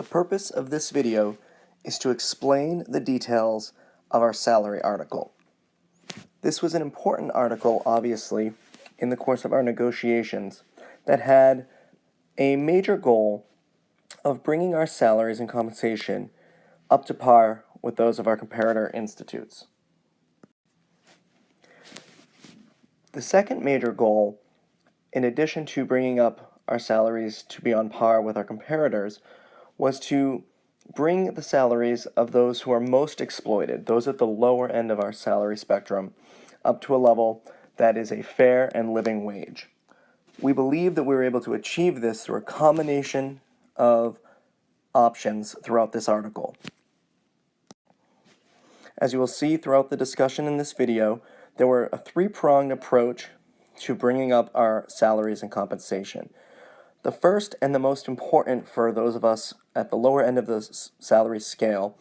The purpose of this video is to explain the details of our salary article. This was an important article, obviously, in the course of our negotiations that had a major goal of bringing our salaries and compensation up to par with those of our comparator institutes. The second major goal, in addition to bringing up our salaries to be on par with our comparators, was to bring the salaries of those who are most exploited, those at the lower end of our salary spectrum, up to a level that is a fair and living wage. We believe that we were able to achieve this through a combination of options throughout this article. As you will see throughout the discussion in this video, there were a three-pronged approach to bringing up our salaries and compensation. The first and the most important for those of us at the lower end of the salary scale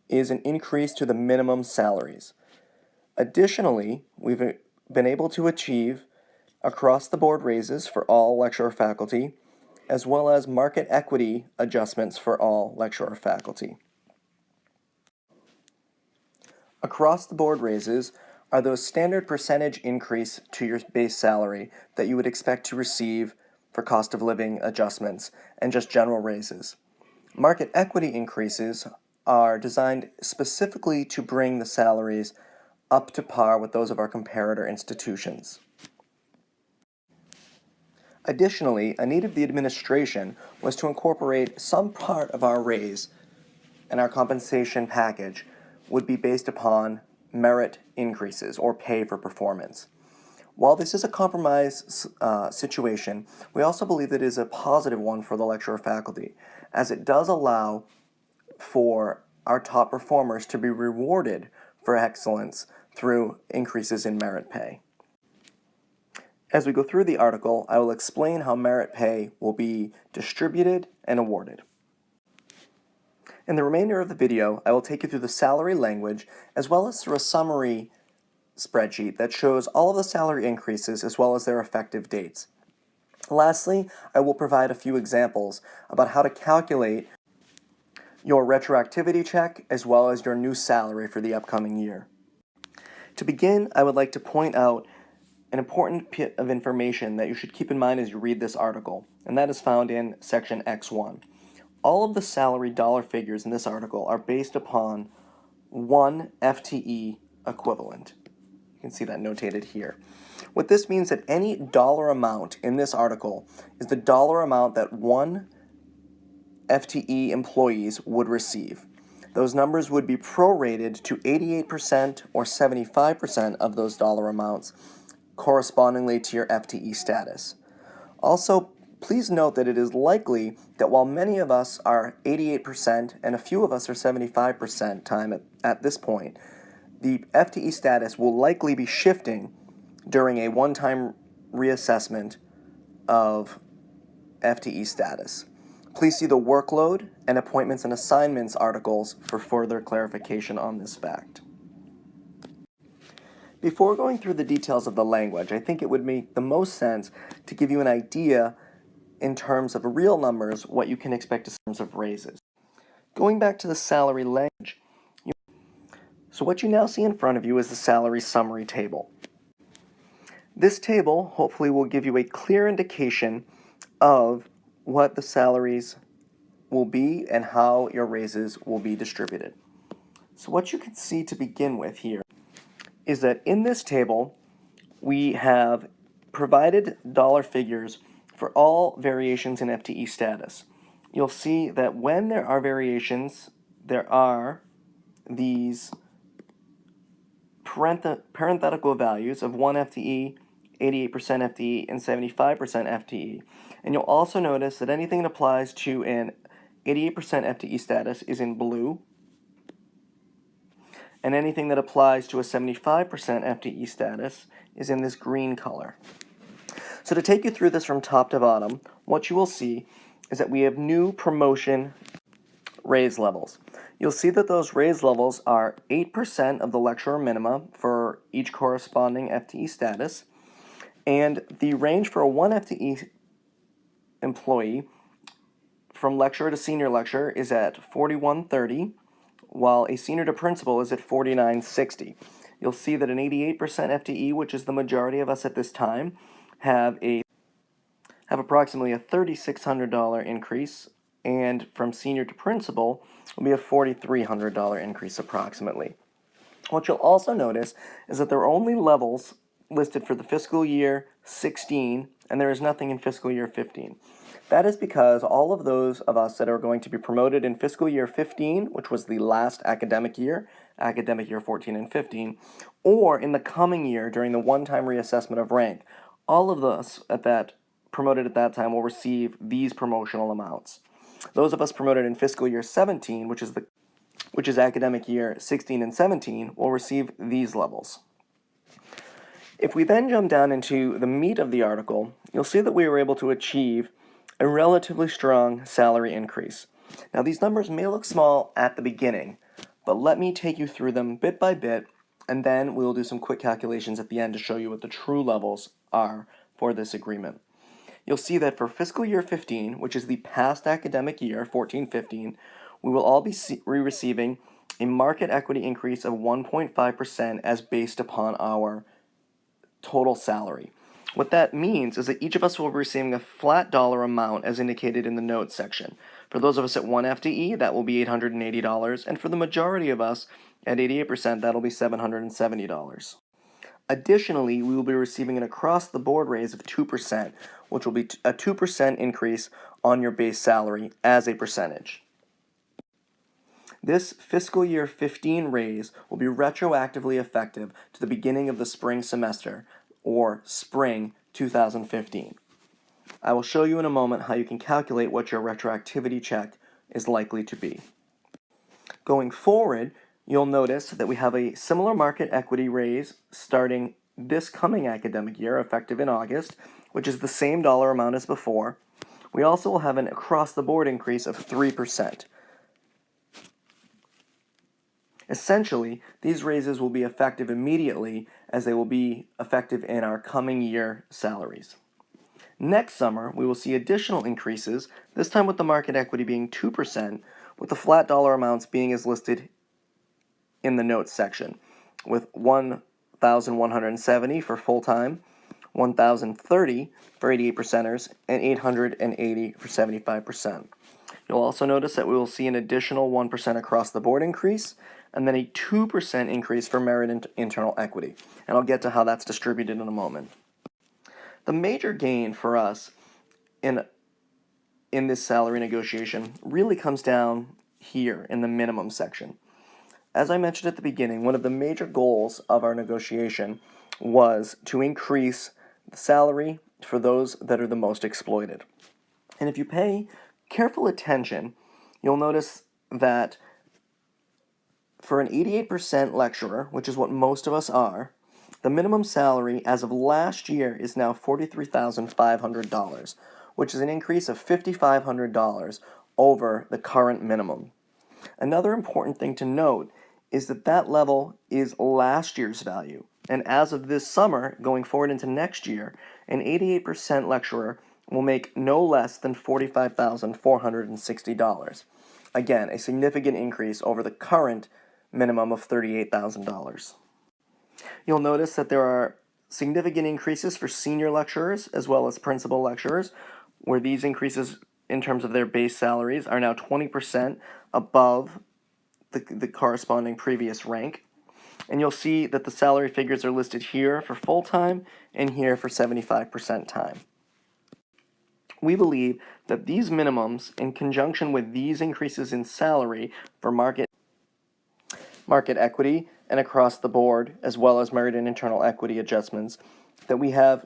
is an increase to the minimum salaries. Additionally, we've been able to achieve across-the-board raises for all lecturer faculty, as well as market equity adjustments for all lecturer faculty. Across-the-board raises are those standard percentage increase to your base salary that you would expect to receive for cost of living adjustments and just general raises. Market equity increases are designed specifically to bring the salaries up to par with those of our comparator institutions. Additionally, a need of the administration was to incorporate some part of our raise and our compensation package would be based upon merit increases or pay for performance. While this is a compromise situation, we also believe that it is a positive one for the lecturer faculty, as it does allow for our top performers to be rewarded for excellence through increases in merit pay. As we go through the article, I will explain how merit pay will be distributed and awarded. In the remainder of the video, I will take you through the salary language as well as through a summary spreadsheet that shows all of the salary increases as well as their effective dates. Lastly, I will provide a few examples about how to calculate your retroactivity check as well as your new salary for the upcoming year. To begin, I would like to point out an important bit of information that you should keep in mind as you read this article, and that is found in section X1. All of the salary dollar figures in this article are based upon one FTE equivalent. You can see that notated here. What this means that any dollar amount in this article is the dollar amount that one FTE employees would receive. Those numbers would be prorated to 88% or 75% of those dollar amounts correspondingly to your FTE status. Also, please note that it is likely that while many of us are 88% and a few of us are 75% time at this point, the FTE status will likely be shifting during a one-time reassessment of FTE status. Please see the workload and appointments and assignments articles for further clarification on this fact. Before going through the details of the language, I think it would make the most sense to give you an idea in terms of real numbers what you can expect in terms of raises. Going back to the salary language, so what you now see in front of you is the salary summary table. This table hopefully will give you a clear indication of what the salaries will be and how your raises will be distributed. So what you can see to begin with here is that in this table we have provided dollar figures for all variations in FTE status. You'll see that when there are variations, there are these parenthetical values of 1 FTE, 88% FTE, and 75% FTE. And you'll also notice that anything that applies to an 88% FTE status is in blue, and anything that applies to a 75% FTE status is in this green color. So to take you through this from top to bottom, what you will see is that we have new promotion raise levels. You'll see that those raise levels are 8% of the lecturer minima for each corresponding FTE status, and the range for a 1 FTE employee from lecturer to senior lecturer is at $41.30, while a senior to principal is at $49.60. You'll see that an 88% FTE, which is the majority of us at this time, have approximately a $3,600 increase, and from senior to principal will be a $4,300 increase approximately. What you'll also notice is that there are only levels listed for the fiscal year 16, and there is nothing in fiscal year 15. That is because all of those of us that are going to be promoted in fiscal year 15, which was the last academic year 14 and 15, or in the coming year during the one-time reassessment of rank, all of us promoted at that time will receive these promotional amounts. Those of us promoted in fiscal year 17, which is academic year 16 and 17, will receive these levels. If we then jump down into the meat of the article, you'll see that we were able to achieve a relatively strong salary increase. Now, these numbers may look small at the beginning, but let me take you through them bit by bit, and then we'll do some quick calculations at the end to show you what the true levels are for this agreement. You'll see that for fiscal year 15, which is the past academic year, 14-15, we will all be receiving a market equity increase of 1.5% as based upon our total salary. What that means is that each of us will be receiving a flat dollar amount as indicated in the notes section. For those of us at 1 FTE, that will be $880, and for the majority of us at 88%, that'll be $770. Additionally, we will be receiving an across-the-board raise of 2%, which will be a 2% increase on your base salary as a percentage. This fiscal year 15 raise will be retroactively effective to the beginning of the spring semester, or spring 2015. I will show you in a moment how you can calculate what your retroactivity check is likely to be. Going forward, you'll notice that we have a similar market equity raise starting this coming academic year, effective in August, which is the same dollar amount as before. We also will have an across-the-board increase of 3%. Essentially, these raises will be effective immediately as they will be effective in our coming year salaries. Next summer, we will see additional increases, this time with the market equity being 2%, with the flat dollar amounts being as listed in the notes section, with $1,170 for full-time, $1,030 for 88%ers, and $880 for 75%. You'll also notice that we will see an additional 1% across-the-board increase, and then a 2% increase for merit and internal equity. And I'll get to how that's distributed in a moment. The major gain for us in this salary negotiation really comes down here in the minimum section. As I mentioned at the beginning, one of the major goals of our negotiation was to increase the salary for those that are the most exploited. And if you pay careful attention, you'll notice that for an 88% lecturer, which is what most of us are, the minimum salary as of last year is now $43,500, which is an increase of $5,500 over the current minimum. Another important thing to note is that that level is last year's value, and as of this summer, going forward into next year, an 88% lecturer will make no less than $45,460. Again, a significant increase over the current minimum of $38,000. You'll notice that there are significant increases for senior lecturers as well as principal lecturers, where these increases in terms of their base salaries are now 20% above the corresponding previous rank. And you'll see that the salary figures are listed here for full-time and here for 75% time. We believe that these minimums, in conjunction with these increases in salary for market equity and across the board, as well as merit and internal equity adjustments, that we have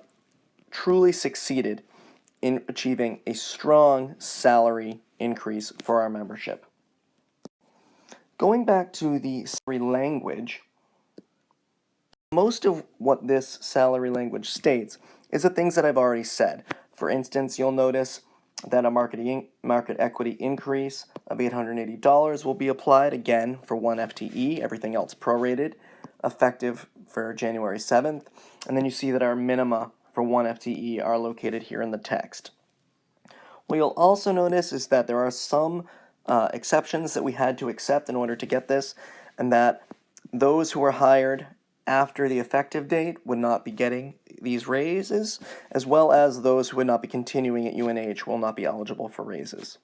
truly succeeded in achieving a strong salary increase for our membership. Going back to the salary language, most of what this salary language states is the things that I've already said. For instance, you'll notice that a market equity increase of $880 will be applied, again, for 1 FTE, everything else prorated, effective for January 7th. And then you see that our minima for 1 FTE are located here in the text. What you'll also notice is that there are some exceptions that we had to accept in order to get this, and that those who were hired after the effective date would not be getting these raises, as well as those who would not be continuing at UNH will not be eligible for raises.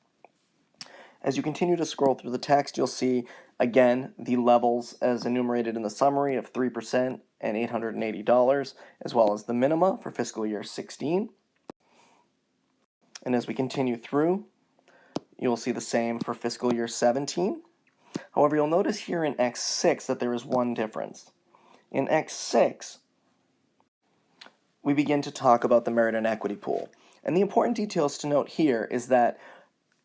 As you continue to scroll through the text, you'll see, again, the levels as enumerated in the summary of 3% and $880, as well as the minima for fiscal year 16. And as we continue through, you'll see the same for fiscal year 17. However, you'll notice here in X6 that there is one difference. In X6, we begin to talk about the merit and equity pool. And the important details to note here is that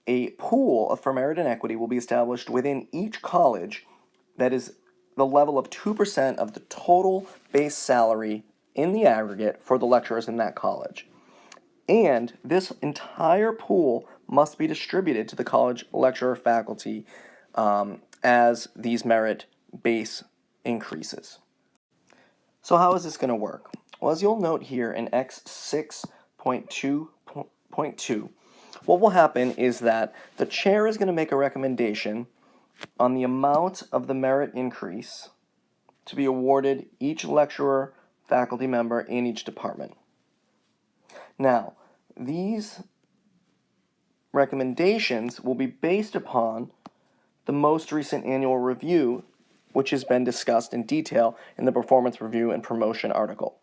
a pool for merit and equity will be established within each college that is the level of 2% of the total base salary in the aggregate for the lecturers in that college. And this entire pool must be distributed to the college lecturer faculty as these merit base increases. So how is this going to work? Well, as you'll note here in X6.2.2, what will happen is that the chair is going to make a recommendation on the amount of the merit increase to be awarded each lecturer, faculty member in each department. Now, these recommendations will be based upon the most recent annual review, which has been discussed in detail in the performance review and promotion article.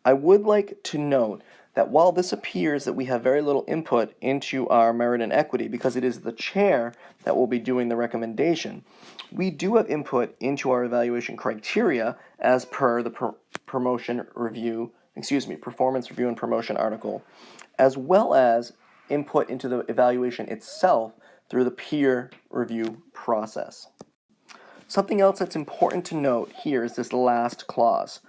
I would like to note that while this appears that we have very little input into our merit and equity because it is the chair that will be doing the recommendation, we do have input into our evaluation criteria as per the performance review and promotion article, as well as input into the evaluation itself through the peer review process. Something else that's important to note here is this last clause.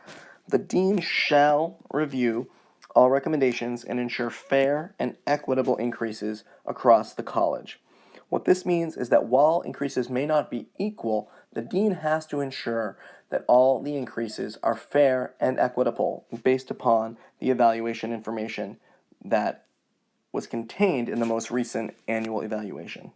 The dean shall review all recommendations and ensure fair and equitable increases across the college. What this means is that while increases may not be equal, the dean has to ensure that all the increases are fair and equitable based upon the evaluation information that was contained in the most recent annual evaluation.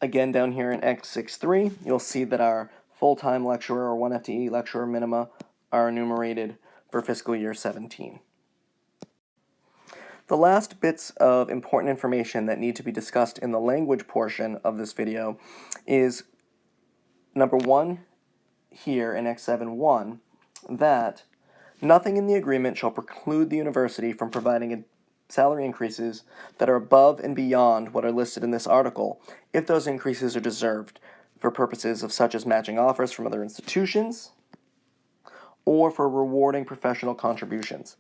Again, down here in X6.3, you'll see that our full-time lecturer or 1 FTE lecturer minima are enumerated for fiscal year 17. The last bits of important information that need to be discussed in the language portion of this video is number 1 here in X7.1, that nothing in the agreement shall preclude the university from providing salary increases that are above and beyond what are listed in this article if those increases are deserved for purposes of such as matching offers from other institutions or for rewarding professional contributions.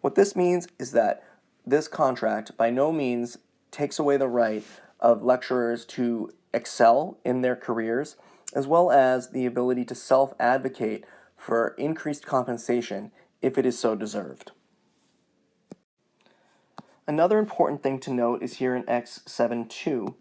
What this means is that this contract by no means takes away the right of lecturers to excel in their careers, as well as the ability to self-advocate for increased compensation if it is so deserved. Another important thing to note is here in X7.2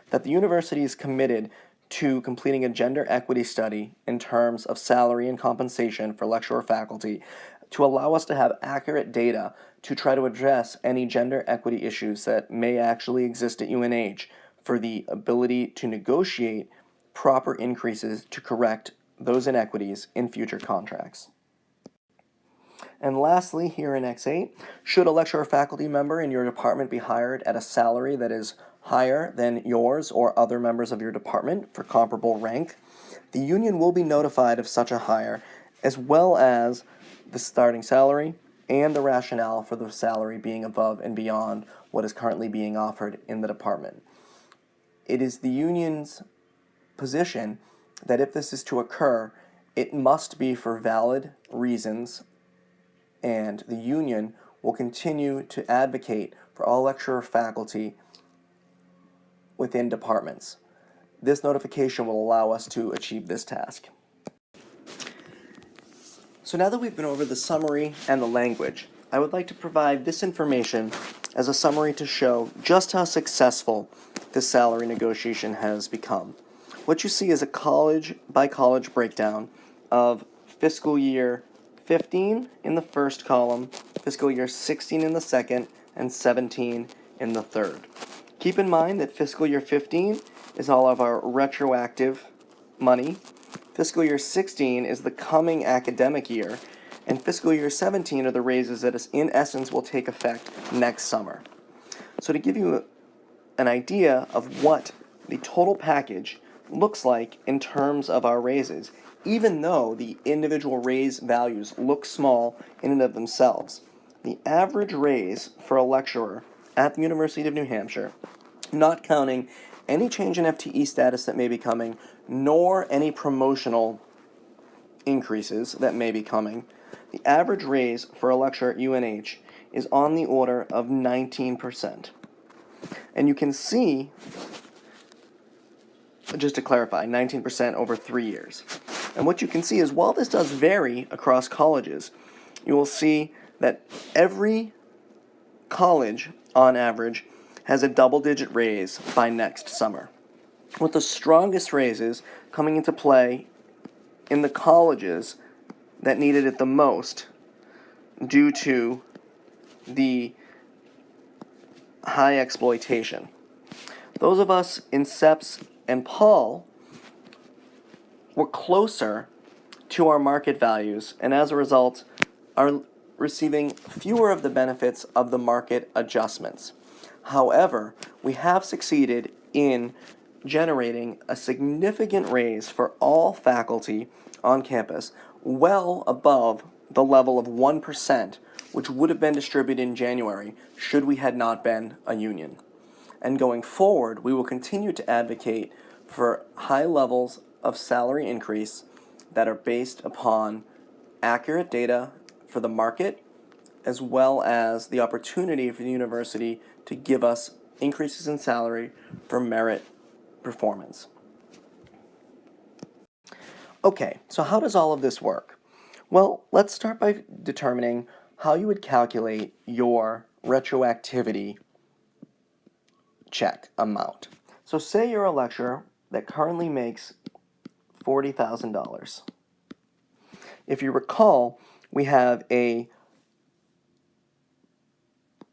that the university is committed to completing a gender equity study in terms of salary and compensation for lecturer faculty to allow us to have accurate data to try to address any gender equity issues that may actually exist at UNH for the ability to negotiate proper increases to correct those inequities in future contracts. And lastly, here in X8, should a lecturer faculty member in your department be hired at a salary that is higher than yours or other members of your department for comparable rank, the union will be notified of such a hire, as well as the starting salary and the rationale for the salary being above and beyond what is currently being offered in the department. It is the union's position that if this is to occur, it must be for valid reasons, and the union will continue to advocate for all lecturer faculty within departments. This notification will allow us to achieve this task. So now that we've been over the summary and the language, I would like to provide this information as a summary to show just how successful this salary negotiation has become. What you see is a college-by-college breakdown of fiscal year 15 in the first column, fiscal year 16 in the second, and 17 in the third. Keep in mind that fiscal year 15 is all of our retroactive money. Fiscal year 16 is the coming academic year, and fiscal year 17 are the raises that in essence will take effect next summer. So to give you an idea of what the total package looks like in terms of our raises, even though the individual raise values look small in and of themselves, the average raise for a lecturer at the University of New Hampshire, not counting any change in FTE status that may be coming, nor any promotional increases that may be coming, the average raise for a lecturer at UNH is on the order of 19%. And you can see, just to clarify, 19% over 3 years. And what you can see is while this does vary across colleges, you will see that every college, on average, has a double-digit raise by next summer, with the strongest raises coming into play in the colleges that needed it the most due to the high exploitation. Those of us in SEPS and Paul were closer to our market values, and as a result are receiving fewer of the benefits of the market adjustments. However, we have succeeded in generating a significant raise for all faculty on campus, well above the level of 1%, which would have been distributed in January should we had not been a union. And going forward, we will continue to advocate for high levels of salary increase that are based upon accurate data for the market, as well as the opportunity for the university to give us increases in salary for merit performance. Okay, so how does all of this work? Well, let's start by determining how you would calculate your retroactivity check amount. So say you're a lecturer that currently makes $40,000. If you recall, we have a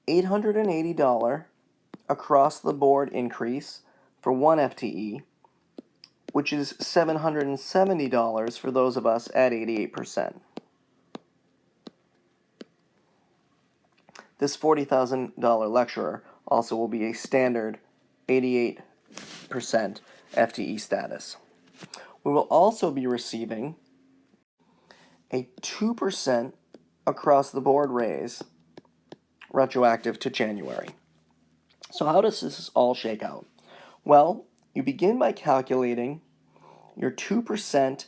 $880 across the board increase for one FTE, which is $770 for those of us at 88%. This $40,000 lecturer also will be a standard 88% FTE status. We will also be receiving a 2% across the board raise retroactive to January. So how does this all shake out? Well, you begin by calculating your 2%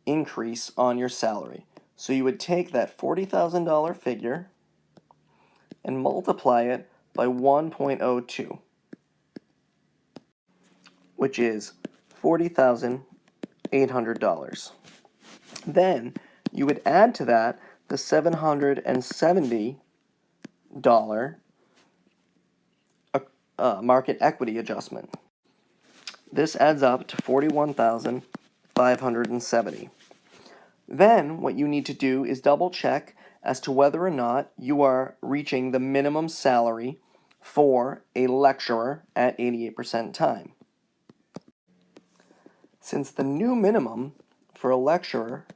increase on your salary. So you would take that $40,000 figure and multiply it by 1.02, which is $40,800. Then you would add to that the $770 market equity adjustment. This adds up to $41,570. Then what you need to do is double check as to whether or not you are reaching the minimum salary for a lecturer at 88% time. Since the new minimum for a lecturer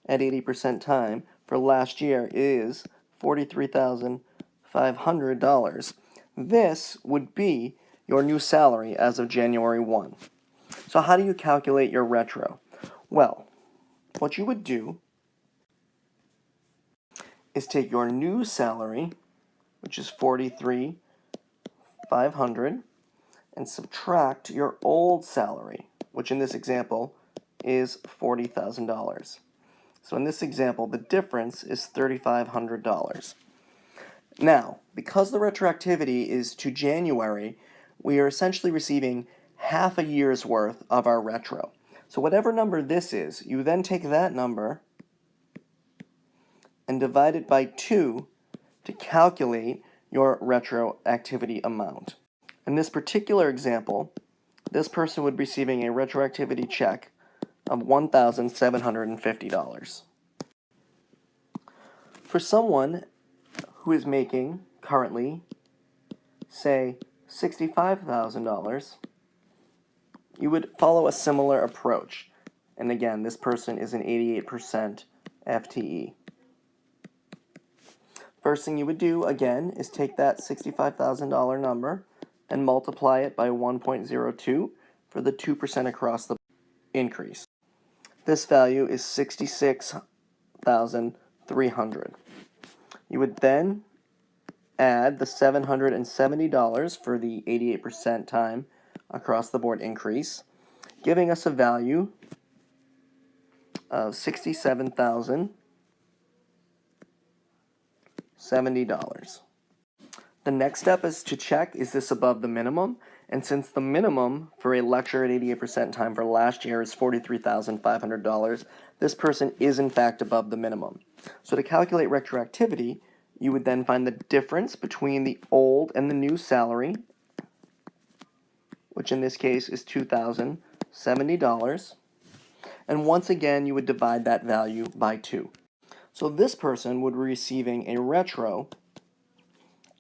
at 80% time for last year is $43,500, this would be your new salary as of January 1. So how do you calculate your retro? Well, what you would do is take your new salary, which is $43,500, and subtract your old salary, which in this example is $40,000. So in this example, the difference is $3,500. Now, because the retroactivity is to January, we are essentially receiving half a year's worth of our retro. So whatever number this is, you then take that number and divide it by 2 to calculate your retroactivity amount. In this particular example, this person would be receiving a retroactivity check of $1,750. For someone who is making currently say, $65,000, you would follow a similar approach. And again, this person is an 88% FTE. First thing you would do, again, is take that $65,000 number and multiply it by 1.02 for the 2% across the increase. This value is $66,300. You would then add the $770 for the 88% time across the board increase, giving us a value of $67,070. The next step is to check, is this above the minimum? And since the minimum for a lecture at 88% time for last year is $43,500, this person is in fact above the minimum. So to calculate retroactivity, you would then find the difference between the old and the new salary, which in this case is $2,070. And once again, you would divide that value by 2. So this person would be receiving a retro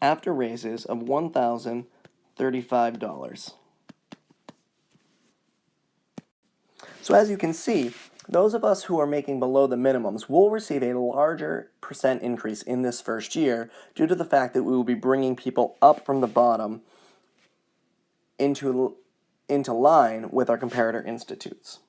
after raises of $1,035. So as you can see, those of us who are making below the minimums will receive a larger percent increase in this first year due to the fact that we will be bringing people up from the bottom into line with our comparator institutes.